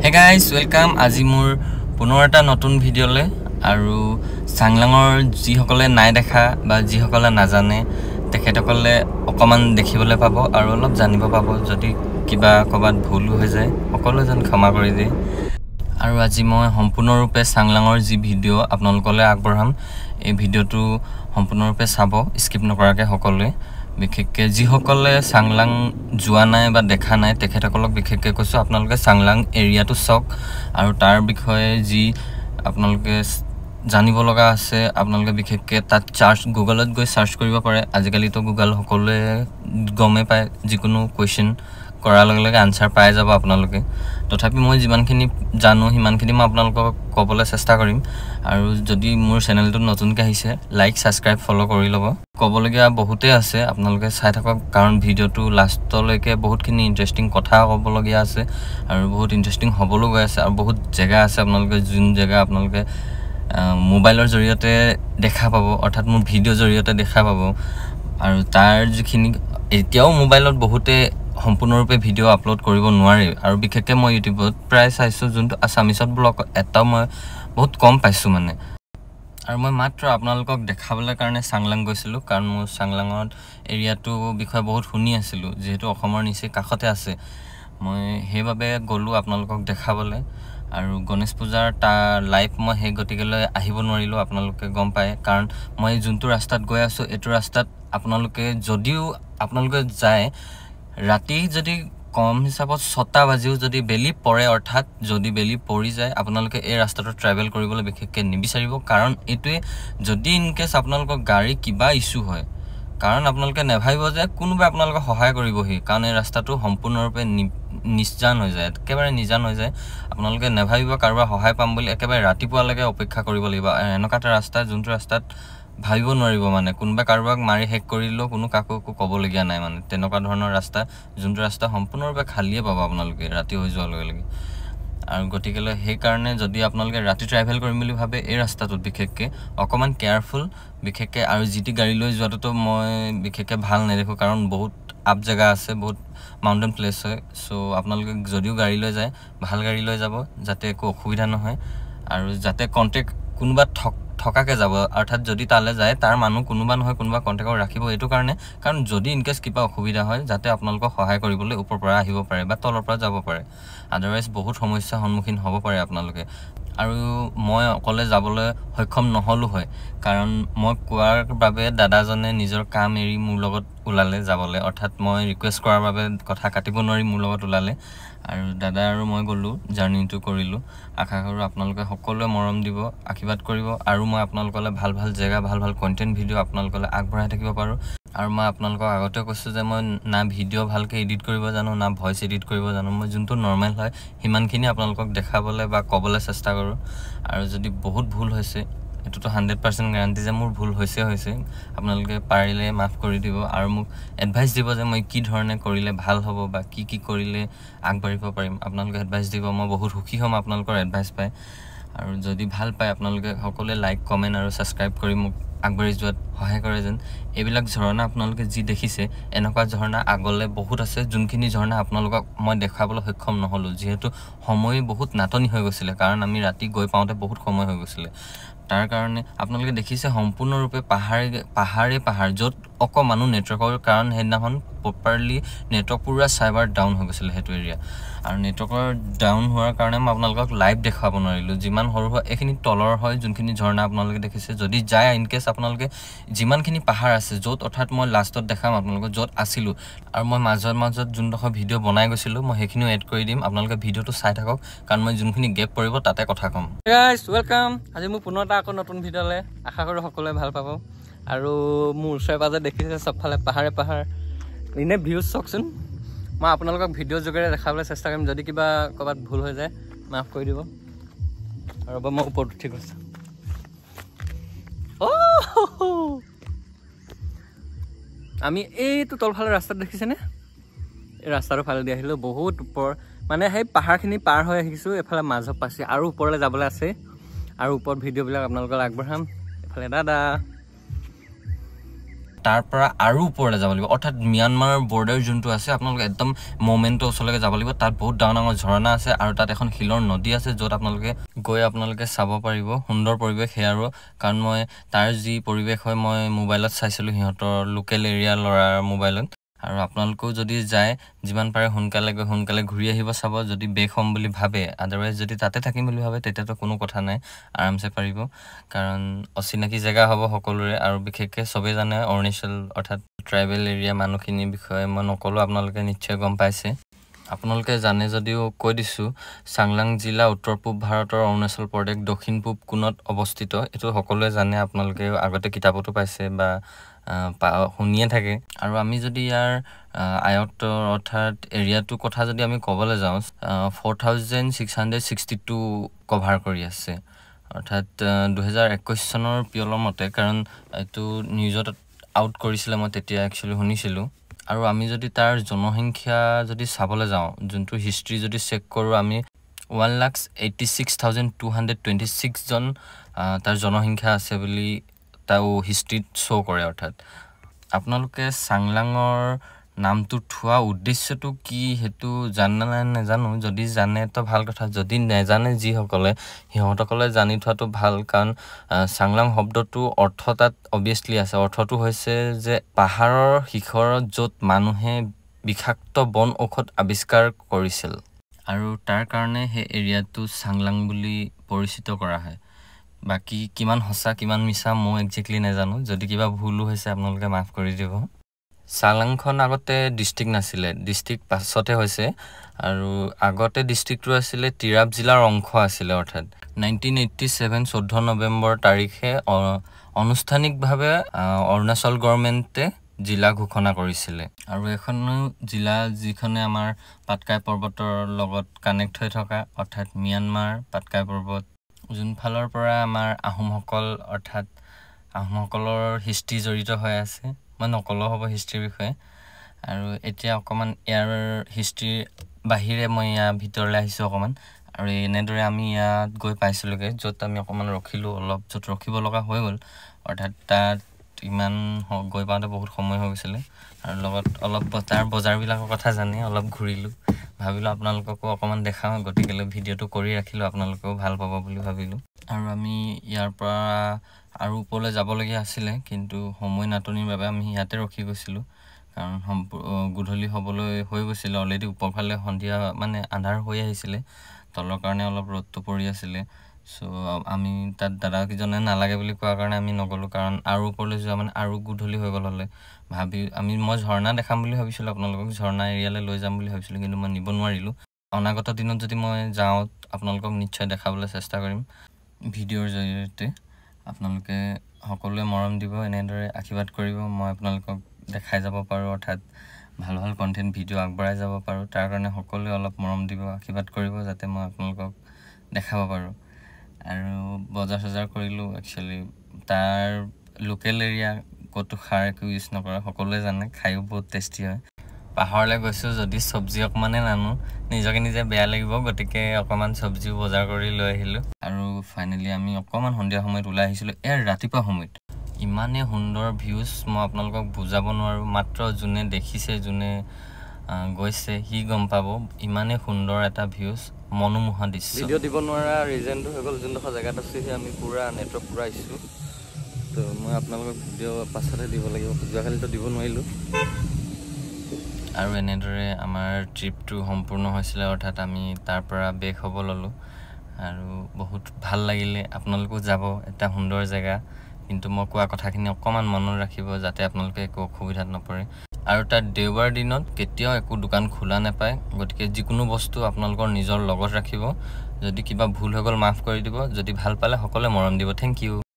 Hey guys, welcome. আজি মোৰ পুনৰ এটা নতুন ভিডিঅ'লে আৰু চাংলাঙৰ যিসকলে নাই দেখা বা যিসকলে নাজানে তেখেতসকলে অকমান দেখিবলৈ পাব আৰু অলপ জানিব পাব যদি কিবা কবাত ভুল হৈ যায় সকলোৱে যেন ক্ষমা কৰি দিয়ে আৰু আজি মই সম্পূৰ্ণৰূপে চাংলাঙৰ যি ভিডিঅ' আপোনালোকলৈ আগবঢ়াম এই ভিডিঅ'টো সম্পূৰ্ণৰূপে চাব স্কিপ নকৰাকৈ সকলোৱে বিশেষকৈ যিসকলে চাংলাং যোৱা নাই বা দেখা নাই তেখেতসকলক বিশেষকৈ কৈছোঁ আপোনালোকে চাংলাং এৰিয়াটো চাওক আৰু তাৰ বিষয়ে যি আপোনালোকে জানিব লগা আছে আপোনালোকে বিশেষকৈ তাত গুগলত গৈ সাৰ্চ কৰিব পাৰে আজিকালিতো গুগল সকলোৱে গমে পায় যিকোনো কোৱেশ্চন কৰাৰ লগে লগে আনসাৰ পাই যাব আপোনালোকে তথাপি মই যিমানখিনি জানো সিমানখিনি মই আপোনালোকক ক'বলৈ চেষ্টা কৰিম আৰু যদি মোৰ চেনেলটো নতুনকৈ আহিছে লাইক সাবস্ক্ৰাইব ফলো কৰি ল'ব ক'বলগীয়া বহুতে আছে আপোনালোকে চাই থাকক কাৰণ ভিডিঅ'টো লাষ্টলৈকে বহুতখিনি ইণ্টাৰেষ্টিং কথা ক'বলগীয়া আছে আৰু বহুত ইণ্টাৰেষ্টিং হ'বলৈ গৈ আছে আৰু বহুত জেগা আছে আপোনালোকে যোন জেগা আপোনালোকে মোবাইলৰ জৰিয়তে দেখা পাব অৰ্থাৎ মোৰ ভিডিঅ'ৰ জৰিয়তে দেখা পাব আৰু তাৰ যিখিনি এতিয়াও মোবাইলত বহুতে সম্পূৰ্ণৰূপে ভিডিঅ' আপলোড কৰিব নোৱাৰে আৰু বিশেষকৈ মই ইউটিউবত প্ৰায় চাইছোঁ যোনটো আছামিছত ব্লগ এটাও মই বহুত কম পাইছোঁ মানে আৰু মই মাত্ৰ আপোনালোকক দেখাবলৈ কাৰণে চাংলাং গৈছিলোঁ কাৰণ মোৰ চাংলাঙৰ এৰিয়াটো বিষয়ে বহুত শুনি আছিলোঁ যিহেতু অসমৰ নিচেই কাষতে আছে মই সেইবাবে গ'লোঁ আপোনালোকক দেখাবলৈ আৰু গণেশ পূজাৰ লাইভ মই সেই গতিকেলৈ আহিব নোৱাৰিলোঁ আপোনালোকে গম পায় কাৰণ মই যোনটো ৰাস্তাত গৈ আছোঁ এইটো ৰাস্তাত আপোনালোকে যদিও আপোনালোকে যায় ৰাতি যদি কম হিচাপত 6টা বাজিও যদি বেলি পৰে অৰ্থাৎ যদি বেলি পৰি যায় আপোনালোকে এই ৰাস্তাটো ট্ৰেভেল কৰিবলৈ বিশেষকৈ নিবিচাৰিব কাৰণ এইটোৱে যদি ইনকেছ আপোনালোকৰ গাড়ী কিবা ইছ্যু হয় কাৰণ আপোনালোকে নেভাবিব যে কোনোবাই আপোনালোকক সহায় কৰিবহি কাৰণ এই ৰাস্তাটো সম্পূৰ্ণৰূপে নিজান হৈ যায় একেবাৰে নিজান হৈ যায় আপোনালোকে নেভাবিব কাৰোবাৰ সহায় পাম বুলি একেবাৰে ৰাতিপুৱালৈকে অপেক্ষা কৰিব লাগিব এনেকুৱা এটা ৰাস্তা যোনটো ৰাস্তাত ভাবিব নোৱাৰিব মানে কোনোবা কাৰোবাক মাৰি হেক কৰিলেও কোনো কাকো ক'বলগীয়া নাই মানে তেনেকুৱা ধৰণৰ ৰাস্তা যোনটো ৰাস্তা সম্পূৰ্ণৰূপে খালিয়ে পাব আপোনালোকে ৰাতি হৈ যোৱাৰ লগে লগে আৰু গতিকেলৈ সেইকাৰণে যদি আপোনালোকে ৰাতি ট্ৰেভেল কৰিম বুলি ভাবে এই ৰাস্তাটোত বিশেষকৈ অকণমান কেয়াৰফুল বিশেষকৈ আৰু যিটি গাড়ী লৈ যোৱাটোতো মই বিশেষকৈ ভাল নেদেখোঁ কাৰণ বহুত আপ জেগা আছে বহুত মাউণ্টেইন প্লেচ হয় চ' আপোনালোকে যদিও গাড়ী লৈ যায় ভাল গাড়ী লৈ যাব যাতে একো অসুবিধা নহয় আৰু যাতে কণ্টেক্ট কোনোবা থকাকে যাব অৰ্থাৎ যদি তালৈ যায় তাৰ মানুহ কোনোবা নহয় কোনোবা কণ্টেক্টত ৰাখিব এইটো কাৰণে কাৰণ যদি ইনকেছ কিবা অসুবিধা হয় যাতে আপোনালোকক সহায় কৰিবলৈ ওপৰৰ পৰা আহিব পাৰে বা তলৰ পৰা যাব পাৰে আদাৰৱাইজ বহুত সমস্যাৰ সন্মুখীন হ'ব পাৰে আপোনালোকে আৰু মই অকলে যাবলৈ সক্ষম নহ'লো হয় কাৰণ মই কোৱাৰ বাবে দাদাজনে নিজৰ কাম এৰি মোৰ লগত ওলালে যাবলৈ অৰ্থাৎ মই ৰিকুৱেষ্ট কৰাৰ বাবে কথা কাটিব নোৱাৰি মোৰ লগত ওলালে আৰু দাদা আৰু মই গ'লোঁ জাৰ্ণিটো কৰিলোঁ আশা কৰোঁ আপোনালোকে সকলোৱে মৰম দিব আশীৰ্বাদ কৰিব আৰু মই আপোনালোকলৈ ভাল ভাল জেগা ভাল ভাল কণ্টেণ্ট ভিডিঅ' আপোনালোকলৈ আগবঢ়াই থাকিব পাৰোঁ আৰু মই আপোনালোকক আগতে কৈছোঁ যে মই না ভিডিঅ' ভালকৈ এডিট কৰিব জানো না ভইচ এডিট কৰিব জানো মই যোনটো নৰ্মেল হয় সিমানখিনি আপোনালোকক দেখাবলৈ বা ক'বলৈ চেষ্টা কৰোঁ আৰু যদি বহুত ভুল হৈছে এইটোতো 100% গেৰাণ্টি যে মোৰ ভুল হৈছে আপোনালোকে পাৰিলে মাফ কৰি দিব আৰু মোক এডভাইচ দিব যে মই কি ধৰণে কৰিলে ভাল হ'ব বা কি কৰিলে আগবাঢ়িব পাৰিম আপোনালোকে এডভাইচ দিব মই বহুত সুখী হ'ম আপোনালোকৰ এডভাইচ পাই আৰু যদি ভাল পায় আপোনালোকে সকলোৱে লাইক কমেণ্ট আৰু ছাবস্ক্ৰাইব কৰি মোক আগবাঢ়ি যোৱাত সহায় কৰে যেন এইবিলাক ঝৰ্ণা আপোনালোকে যি দেখিছে এনেকুৱা ঝৰ্ণা আগলৈ বহুত আছে যোনখিনি ঝৰ্ণা আপোনালোকক মই দেখাবলৈ সক্ষম নহ'লোঁ যিহেতু সময় বহুত নাটনি হৈ গৈছিলে কাৰণ আমি ৰাতি গৈ পাওঁতে বহুত সময় হৈ গৈছিলে তাৰ কাৰণে আপোনালোকে দেখিছে সম্পূৰ্ণৰূপে পাহাৰ য'ত অকণমানো নেটৱৰ্কৰ কাৰণ সেইদিনাখন প্ৰপাৰলি নেটৱৰ্ক পুৰা চাইবাৰ ডাউন হৈ গৈছিলে সেইটো এৰিয়া আৰু নেটৱৰ্কৰ ডাউন হোৱাৰ কাৰণে মই আপোনালোকক লাইভ দেখুৱাব নোৱাৰিলোঁ যিমান সৰু হয় এইখিনি তলৰ হয় যোনখিনি ঝৰ্ণা আপোনালোকে দেখিছে যদি যায় ইনকেছ আপোনালোকে যিমানখিনি পাহাৰ আছে য'ত অৰ্থাৎ মই লাষ্টত দেখাম আপোনালোকক য'ত আছিলোঁ আৰু মই মাজত যোনডোখৰ ভিডিঅ' বনাই গৈছিলোঁ মই সেইখিনিও এড কৰি দিম আপোনালোকে ভিডিঅ'টো চাই থাকক কাৰণ মই যোনখিনি গেপ পৰিব তাতে কথা ক'ম গাইজ ৱেলকাম আজি মোৰ পুনৰ এটা আকৌ নতুন ভিডিঅ'লৈ আশা কৰোঁ সকলোৱে ভাল পাব আৰু মোৰ ওচৰে পাজৰে দেখিছে চবফালে পাহাৰ এনে ভিউজ চাওকচোন মই আপোনালোকক ভিডিঅ'ৰ যোগেৰে দেখাবলৈ চেষ্টা কৰিম যদি কিবা ক'ৰবাত ভুল হৈ যায় মাফ কৰি দিব আৰু মই ওপৰত উঠি গৈছোঁ আমি এইটো তলফালে ৰাস্তাত দেখিছেনে এই ৰাস্তাটোৰ ফালেদি আহিলোঁ বহুত ওপৰ মানে সেই পাহাৰখিনি পাৰ হৈ আহিছোঁ এইফালে মাজত পাইছে আৰু ওপৰলৈ যাবলৈ আছে আৰু ওপৰত ভিডিঅ'বিলাক আপোনালোকক আগবঢ়াম এফালে দাদা তাৰ পৰা আৰু ওপৰলৈ যাব লাগিব অৰ্থাৎ ম্যানমাৰ বৰ্ডাৰ যোনটো আছে আপোনালোকে একদম মোমেণ্টৰ ওচৰলৈকে যাব লাগিব তাত বহুত ডাঙৰ ডাঙৰ ঝৰ্ণা আছে আৰু তাত এখন শিলৰ নদী আছে য'ত আপোনালোকে চাব পাৰিব সুন্দৰ পৰিৱেশ সেয়াৰো কাৰণ মই তাৰ যি পৰিৱেশ হয় মই মোবাইলত চাইছিলোঁ সিহঁতৰ লোকেল এৰিয়া ল'ৰাৰ মোবাইলত আৰু আপোনালোকেও যদি যায় যিমান পাৰে সোনকালে ঘূৰি আহিব চাব যদি বেক হ'ম বুলি ভাবে আদাৰৱাইজ যদি তাতে থাকিম বুলি ভাবে তেতিয়াতো কোনো কথা নাই আৰামছে পাৰিব কাৰণ অচিনাকি জেগা হ'ব সকলোৰে আৰু বিশেষকৈ চবেই জানে অৰুণাচল অৰ্থাৎ ট্ৰাইবেল এৰিয়া মানুহখিনিৰ বিষয়ে মই নকলোঁ আপোনালোকে নিশ্চয় গম পাইছে আপোনালোকে জানে যদিও কৈ দিছোঁ চাংলাং জিলা উত্তৰ পূব ভাৰতৰ অৰুণাচল প্ৰদেশ দক্ষিণ পূব কোণত অৱস্থিত এইটো সকলোৱে জানে আপোনালোকে আগতে কিতাপতো পাইছে বা শুনিয়ে থাকে আৰু আমি যদি ইয়াৰ আয়ত্তৰ অৰ্থাৎ এৰিয়াটোৰ কথা যদি আমি ক'বলৈ যাওঁ 4662 কভাৰ কৰি আছে অৰ্থাৎ 2021 চনৰ পিয়লৰ মতে কাৰণ এইটো নিউজত আউট কৰিছিলে মই তেতিয়া একচুৱেলি শুনিছিলোঁ আৰু আমি যদি তাৰ জনসংখ্যা যদি চাবলৈ যাওঁ যোনটো হিষ্ট্ৰী যদি চেক কৰোঁ আমি 1,86,226 জন তাৰ জনসংখ্যা আছে বুলি তাও হিষ্ট্ৰীত শ্ব' কৰে অৰ্থাৎ আপোনালোকে চাংলাঙৰ নামটো থোৱা উদ্দেশ্যটো কি সেইটো জানে নাই নাজানো যদি জানে তো ভাল কথা যদি নাজানে সিহঁতসকলে জানি থোৱাটো ভাল কাৰণ চাংলাং শব্দটো অৰ্থ তাত অবভিয়াছলি আছে অৰ্থটো হৈছে যে পাহাৰৰ শিখৰত য'ত মানুহে বিষাক্ত বন ঔষধ আৱিষ্কাৰ কৰিছিল আৰু তাৰ কাৰণে সেই এৰিয়াটো চাংলাং বুলি পৰিচিত কৰা হয় বাকি কিমান সঁচা কিমান মিছা মই একজেক্টলি নাজানো যদি কিবা ভুলো হৈছে আপোনালোকে মাফ কৰি দিব চাংলাংখন আগতে ডিষ্ট্ৰিক্ট নাছিলে ডিষ্ট্ৰিক্ট পাছতে হৈছে আৰু আগতে ডিষ্ট্ৰিক্টটো আছিলে তিৰাপ জিলাৰ অংশ আছিলে অৰ্থাৎ 1987 14 নৱেম্বৰ তাৰিখে আনুষ্ঠানিকভাৱে অৰুণাচল গভৰ্ণমেণ্টে জিলা ঘোষণা কৰিছিলে আৰু এখন জিলা যিখনে আমাৰ পাটকাই পৰ্বতৰ লগত কানেক্ট হৈ থকা অৰ্থাৎ ম্যানমাৰ পাটকাই পৰ্বত যোনফালৰ পৰা আমাৰ আহোমসকল অৰ্থাৎ আহোমসকলৰ হিষ্ট্ৰী জড়িত হৈ আছে মই নকলেও হ'ব হিষ্ট্ৰীৰ বিষয়ে আৰু এতিয়া অকণমান ইয়াৰ হিষ্ট্ৰীৰ বাহিৰে মই ইয়াৰ ভিতৰলৈ আহিছোঁ অকণমান আৰু এনেদৰে আমি ইয়াত গৈ পাইছিলোঁগৈ য'ত আমি অকণমান ৰখিলোঁ অলপ য'ত ৰখিব লগা হৈ গ'ল অৰ্থাৎ তাত ইমান গৈ পাওঁতে বহুত সময় হৈ গৈছিলে আৰু লগত অলপ তাৰ বজাৰবিলাকৰ কথা জানি অলপ ঘূৰিলোঁ ভাবিলোঁ আপোনালোককো অকণমান দেখাওঁ গতিকে ভিডিঅ'টো কৰি ৰাখিলোঁ আপোনালোকেও ভাল পাব বুলি ভাবিলোঁ আৰু আমি ইয়াৰ পৰা আৰু ওপৰলৈ যাবলগীয়া আছিলে কিন্তু সময় নাটনিৰ বাবে আমি ইয়াতে ৰখি গৈছিলোঁ কাৰণ গধূলি হ'বলৈ হৈ গৈছিলে অলৰেডি ওপৰফালে সন্ধিয়া মানে আন্ধাৰ হৈ আহিছিলে তলৰ কাৰণে অলপ ৰ'দটো পৰি আছিলে সো আমি তাত দাদাকেইজনে নালাগে বুলি কোৱাৰ কাৰণে আমি নগ'লোঁ কাৰণ আৰু ওপৰলৈ যোৱা মানে আৰু গধূলি হৈ গ'ল হ'লে মই ঝৰ্ণা দেখাম বুলি ভাবিছিলোঁ আপোনালোকক ঝৰ্ণা এৰিয়ালৈ লৈ যাম বুলি ভাবিছিলোঁ কিন্তু মই নিব নোৱাৰিলোঁ অনাগত দিনত যদি মই যাওঁ আপোনালোকক নিশ্চয় দেখাবলৈ চেষ্টা কৰিম ভিডিঅ'ৰ জৰিয়তে আপোনালোকে সকলোৱে মৰম দিব এনেদৰে আশীৰ্বাদ কৰিব মই আপোনালোকক দেখাই যাব পাৰোঁ অৰ্থাৎ ভাল ভাল কণ্টেণ্ট ভিডিঅ' আগবঢ়াই যাব পাৰোঁ তাৰ কাৰণে সকলোৱে অলপ মৰম দিব আশীৰ্বাদ কৰিব যাতে মই আপোনালোকক দেখাব পাৰোঁ আৰু বজাৰ কৰিলোঁ একচুৱেলি তাৰ লোকেল এৰিয়া ক'তো সাৰ একো ইউজ নকৰে সকলোৱে জানে খায়ো বহুত টেষ্টি হয় পাহাৰলৈ গৈছোঁ যদি চব্জি অকণমানে নানো নিজকে নিজে বেয়া লাগিব গতিকে অকণমান চব্জিও বজাৰ কৰি লৈ আহিলোঁ আৰু ফাইনেলি আমি অকণমান সন্ধিয়া সময়ত ওলাই আহিছিলোঁ এয়া ৰাতিপুৱা সময়ত ইমানেই সুন্দৰ ভিউজ মই আপোনালোকক বুজাব নোৱাৰোঁ মাত্ৰ যোনে দেখিছে যোনে গৈছে সি গম পাব ইমানেই সুন্দৰ এটা ভিউজ মনোমোহা দৃশ্য ভিডিঅ' দিব নোৱাৰা ৰিজনটো হৈ গ'ল যোনডোখৰ জেগাত আছে আমি পুৰা নেটৱৰ্ক পুৰা আহিছোঁ তো মই আপোনালোকক ভিডিঅ' পাছতে দিব লাগিব যোৱাকালিতো দিব নোৱাৰিলোঁ আৰু এনেদৰে আমাৰ ট্ৰিপটো সম্পূৰ্ণ হৈছিলে অৰ্থাৎ আমি তাৰ পৰা বেক হ'ব ল'লোঁ আৰু বহুত ভাল লাগিলে আপোনালোকো যাব এটা সুন্দৰ জেগা কিন্তু মই কোৱা কথাখিনি অকণমান মনত ৰাখিব যাতে আপোনালোকে একো অসুবিধাত নপৰে আৰু তাত দেওবাৰ দিনত কেতিয়াও একো দোকান খোলা নাপায় গতিকে যিকোনো বস্তু আপোনালোকৰ নিজৰ লগত ৰাখিব যদি কিবা ভুল হৈ গ'ল মাফ কৰি দিব যদি ভাল পালে সকলোৱে মৰম দিব থেংক ইউ